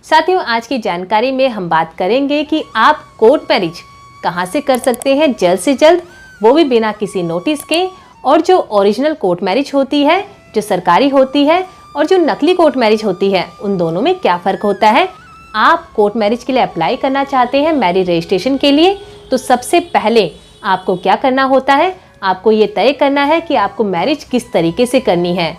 साथियों, आज की जानकारी में हम बात करेंगे कि आप कोर्ट मैरिज कहां से कर सकते हैं जल्द से जल्द, वो भी बिना किसी नोटिस के। और जो ओरिजिनल कोर्ट मैरिज होती है, जो सरकारी होती है, और जो नकली कोर्ट मैरिज होती है, उन दोनों में क्या फ़र्क होता है। आप कोर्ट मैरिज के लिए अप्लाई करना चाहते हैं मैरिज रजिस्ट्रेशन के लिए, तो सबसे पहले आपको क्या करना होता है, आपको ये तय करना है कि आपको मैरिज किस तरीके से करनी है।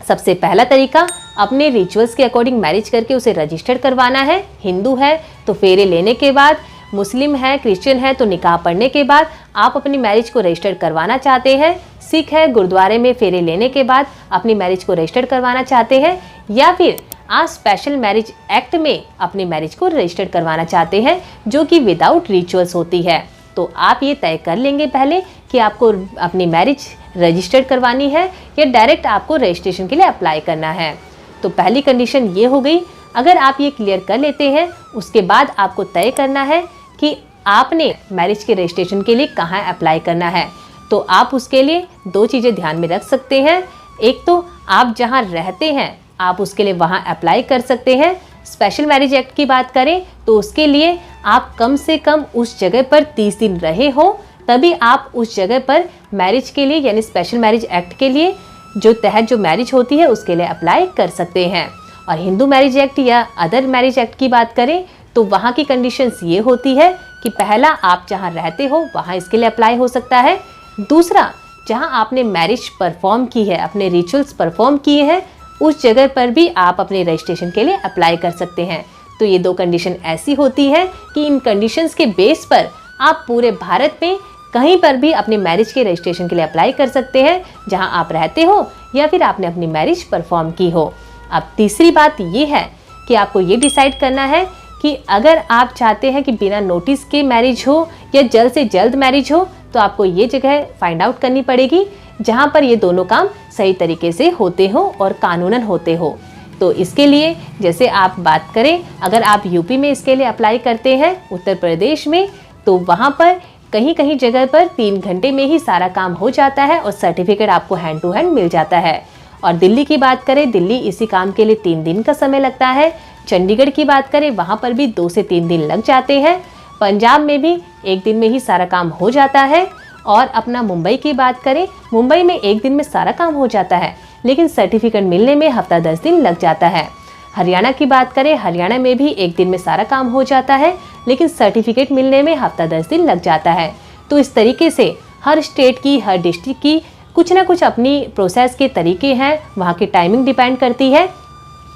सबसे पहला तरीका, अपने रिचुअल्स के अकॉर्डिंग मैरिज करके उसे रजिस्टर्ड करवाना है। हिंदू है तो फेरे लेने के बाद, मुस्लिम है, क्रिश्चियन है तो निकाह पढ़ने के बाद आप अपनी मैरिज को रजिस्टर्ड करवाना चाहते हैं। सिख है, गुरुद्वारे में फेरे लेने के बाद अपनी मैरिज को रजिस्टर्ड करवाना चाहते हैं, या फिर आप स्पेशल मैरिज एक्ट में अपनी मैरिज को रजिस्टर्ड करवाना चाहते हैं, जो कि विदाउट रिचुअल्स होती है। तो आप ये तय कर लेंगे पहले कि आपको अपनी मैरिज रजिस्टर्ड करवानी है या डायरेक्ट आपको रजिस्ट्रेशन के लिए अप्लाई करना है। तो पहली कंडीशन ये हो गई। अगर आप ये क्लियर कर लेते हैं, उसके बाद आपको तय करना है कि आपने मैरिज के रजिस्ट्रेशन के लिए कहाँ अप्लाई करना है। तो आप उसके लिए दो चीज़ें ध्यान में रख सकते हैं। एक तो आप जहाँ रहते हैं आप उसके लिए वहाँ अप्लाई कर सकते हैं। स्पेशल मैरिज एक्ट की बात करें तो उसके लिए आप कम से कम उस जगह पर 30 दिन रहे हो, तभी आप उस जगह पर मैरिज के लिए यानी स्पेशल मैरिज एक्ट के लिए जो तहत जो मैरिज होती है उसके लिए अप्लाई कर सकते हैं। और हिंदू मैरिज एक्ट या अदर मैरिज एक्ट की बात करें तो वहाँ की कंडीशंस ये होती है कि पहला, आप जहाँ रहते हो वहाँ इसके लिए अप्लाई हो सकता है। दूसरा, जहाँ आपने मैरिज परफॉर्म की है, अपने रिचुअल्स परफॉर्म किए हैं, उस जगह पर भी आप अपने रजिस्ट्रेशन के लिए अप्लाई कर सकते हैं। तो ये दो कंडीशन ऐसी होती है कि इन कंडीशंस के बेस पर आप पूरे भारत में कहीं पर भी अपने मैरिज के रजिस्ट्रेशन के लिए अप्लाई कर सकते हैं, जहां आप रहते हो या फिर आपने अपनी मैरिज परफॉर्म की हो। अब तीसरी बात ये है कि आपको ये डिसाइड करना है कि अगर आप चाहते हैं कि बिना नोटिस के मैरिज हो या जल्द से जल्द मैरिज हो, तो आपको ये जगह फाइंड आउट करनी पड़ेगी जहां पर ये दोनों काम सही तरीके से होते हो और कानूनन होते हो। तो इसके लिए जैसे आप बात करें, अगर आप यूपी में इसके लिए अप्लाई करते हैं, उत्तर प्रदेश में, तो वहाँ पर कहीं कहीं जगह पर 3 घंटे में ही सारा काम हो जाता है और सर्टिफिकेट आपको हैंड टू हैंड मिल जाता है। और दिल्ली की बात करें, दिल्ली इसी काम के लिए 3 दिन का समय लगता है। चंडीगढ़ की बात करें, वहाँ पर भी 2 से 3 दिन लग जाते हैं। पंजाब में भी 1 दिन में ही सारा काम हो जाता है। और अपना मुंबई की बात करें, मुंबई में 1 दिन में सारा काम हो जाता है, लेकिन सर्टिफिकेट मिलने में हफ्ता 10 दिन लग जाता है। हरियाणा की बात करें, हरियाणा में भी 1 दिन में सारा काम हो जाता है, लेकिन सर्टिफिकेट मिलने में हफ्ता 10 दिन लग जाता है। तो इस तरीके से हर स्टेट की, हर डिस्ट्रिक्ट की कुछ ना कुछ अपनी प्रोसेस के तरीके हैं, वहाँ की टाइमिंग डिपेंड करती है।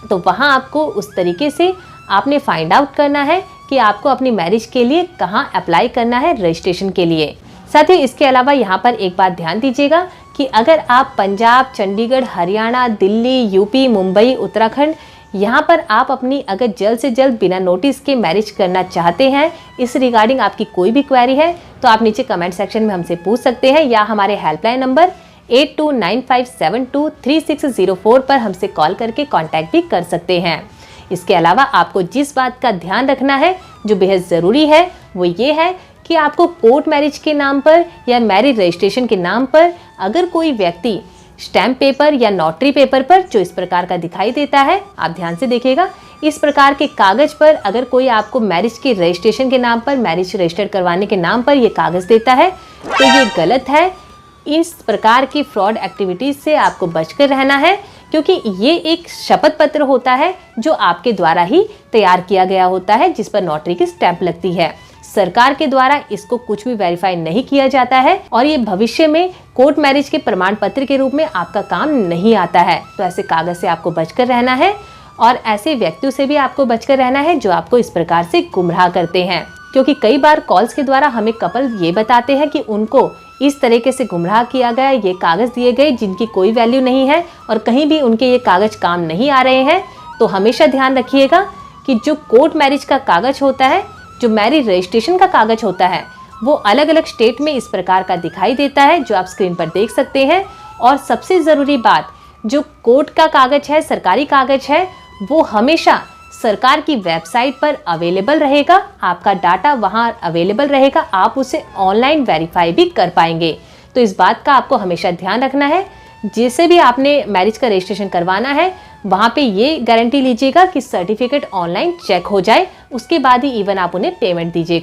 तो वहाँ आपको उस तरीके से आपने फाइंड आउट करना है कि आपको अपनी मैरिज के लिए कहाँ अप्लाई करना है रजिस्ट्रेशन के लिए। साथ ही इसके अलावा यहाँ पर एक बात ध्यान दीजिएगा कि अगर आप पंजाब, चंडीगढ़, हरियाणा, दिल्ली, यूपी, मुंबई, उत्तराखंड, यहाँ पर आप अपनी अगर जल्द से जल्द बिना नोटिस के मैरिज करना चाहते हैं, इस रिगार्डिंग आपकी कोई भी क्वेरी है तो आप नीचे कमेंट सेक्शन में हमसे पूछ सकते हैं, या हमारे हेल्पलाइन नंबर 8295723604 पर हमसे कॉल करके कांटेक्ट भी कर सकते हैं। इसके अलावा आपको जिस बात का ध्यान रखना है जो बेहद ज़रूरी है, वो ये है कि आपको कोर्ट मैरिज के नाम पर या मैरिज रजिस्ट्रेशन के नाम पर अगर कोई व्यक्ति स्टैम्प पेपर या नोटरी पेपर पर जो इस प्रकार का दिखाई देता है, आप ध्यान से देखिएगा, इस प्रकार के कागज पर अगर कोई आपको मैरिज के रजिस्ट्रेशन के नाम पर, मैरिज रजिस्टर्ड करवाने के नाम पर ये कागज देता है, तो ये गलत है। इस प्रकार की फ्रॉड एक्टिविटीज से आपको बचकर रहना है, क्योंकि ये एक शपथ पत्र होता है जो आपके द्वारा ही तैयार किया गया होता है, जिस पर नोटरी की स्टैंप लगती है। सरकार के द्वारा इसको कुछ भी वेरीफाई नहीं किया जाता है और ये भविष्य में कोर्ट मैरिज के प्रमाण पत्र के रूप में आपका काम नहीं आता है। तो ऐसे कागज से आपको बचकर रहना है और ऐसे व्यक्तियों से भी आपको बचकर रहना है जो आपको इस प्रकार से गुमराह करते हैं, क्योंकि कई बार कॉल्स के द्वारा हमें कपल ये बताते हैं कि उनको इस तरीके से गुमराह किया गया, ये कागज दिए गए जिनकी कोई वैल्यू नहीं है और कहीं भी उनके ये कागज काम नहीं आ रहे हैं। तो हमेशा ध्यान रखिएगा कि जो कोर्ट मैरिज का कागज होता है, जो मैरिज रजिस्ट्रेशन का कागज होता है, वो अलग अलग स्टेट में इस प्रकार का दिखाई देता है, जो आप स्क्रीन पर देख सकते हैं। और सबसे ज़रूरी बात, जो कोर्ट का कागज है, सरकारी कागज है, वो हमेशा सरकार की वेबसाइट पर अवेलेबल रहेगा। आपका डाटा वहां अवेलेबल रहेगा, आप उसे ऑनलाइन वेरीफाई भी कर पाएंगे। तो इस बात का आपको हमेशा ध्यान रखना है। जैसे भी आपने मैरिज का रजिस्ट्रेशन करवाना है, वहाँ पे ये गारंटी लीजिएगा कि सर्टिफिकेट ऑनलाइन चेक हो जाए, उसके बाद ही इवन आप उन्हें पेमेंट दीजिएगा।